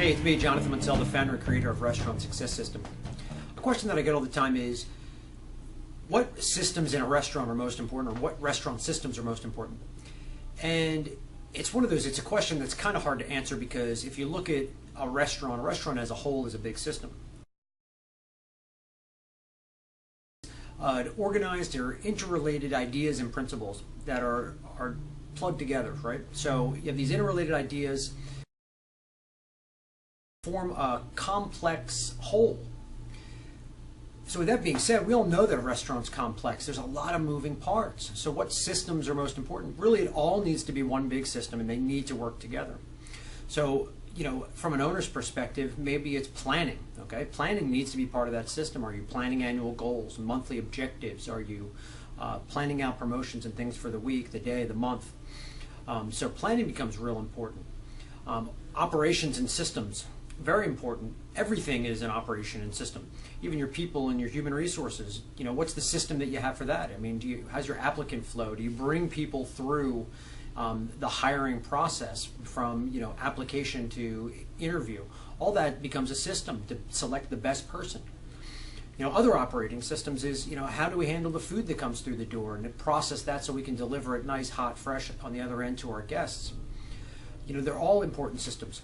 Hey, it's me, Jonathan Munsell, the founder and creator of Restaurant Success System. A question that I get all the time is, what systems in a restaurant are most important, or what restaurant systems are most important? And it's one of those, it's a question that's kind of hard to answer, because if you look at a restaurant as a whole is a big system. Organized or interrelated ideas and principles that are plugged together, right? So you have these interrelated ideas form a complex whole. So with that being said, we all know that a restaurant's complex. There's a lot of moving parts. So what systems are most important? Really, it all needs to be one big system, and they need to work together. So, from an owner's perspective, maybe it's planning, okay? Planning needs to be part of that system. Are you planning annual goals, monthly objectives? Are you planning out promotions and things for the week, the day, the month? So planning becomes real important. Operations and systems, very important. Everything is an operation and system. Even your people and your human resources, what's the system that you have for that? I mean, how's your applicant flow? Do you bring people through the hiring process from application to interview? All that becomes a system to select the best person. Other operating systems is, how do we handle the food that comes through the door and process that so we can deliver it nice, hot, fresh on the other end to our guests? They're all important systems.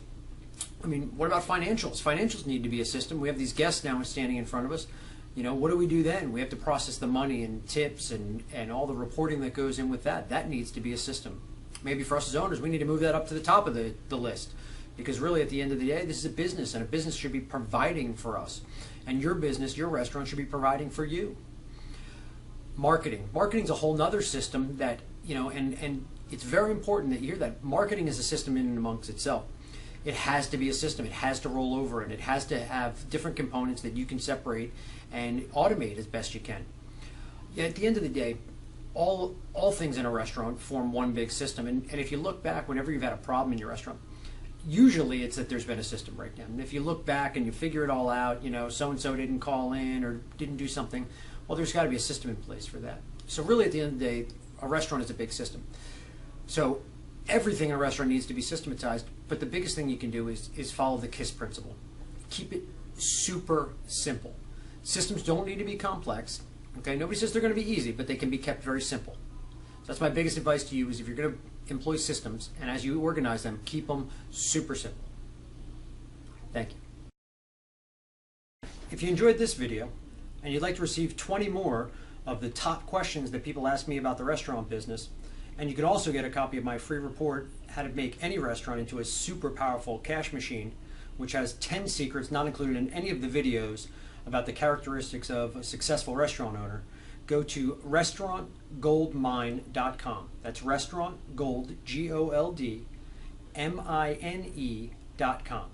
I mean, what about financials? Financials need to be a system. We have these guests now standing in front of us. What do we do then? We have to process the money and tips and all the reporting that goes in with that. That needs to be a system. Maybe for us as owners, we need to move that up to the top of the list. Because really, at the end of the day, this is a business, and a business should be providing for us. And your business, your restaurant, should be providing for you. Marketing. Marketing's a whole nother system that, and it's very important that you hear that. Marketing is a system in and amongst itself. It has to be a system. It has to roll over, and it has to have different components that you can separate and automate as best you can. At the end of the day, all things in a restaurant form one big system. And if you look back, whenever you've had a problem in your restaurant, usually it's that there's been a system breakdown. And if you look back and you figure it all out, so-and-so didn't call in or didn't do something, well, there's got to be a system in place for that. So really, at the end of the day, a restaurant is a big system. So everything in a restaurant needs to be systematized, but the biggest thing you can do is follow the KISS principle. Keep it super simple. Systems don't need to be complex. Okay, nobody says they're going to be easy, but they can be kept very simple. So that's my biggest advice to you: is if you're going to employ systems, and as you organize them, keep them super simple. Thank you. If you enjoyed this video and you'd like to receive 20 more of the top questions that people ask me about the restaurant business, and you can also get a copy of my free report, How to Make Any Restaurant into a Super Powerful Cash Machine, which has 10 secrets not included in any of the videos about the characteristics of a successful restaurant owner, go to restaurantgoldmine.com. That's restaurantgold, GOLD, MINE.com.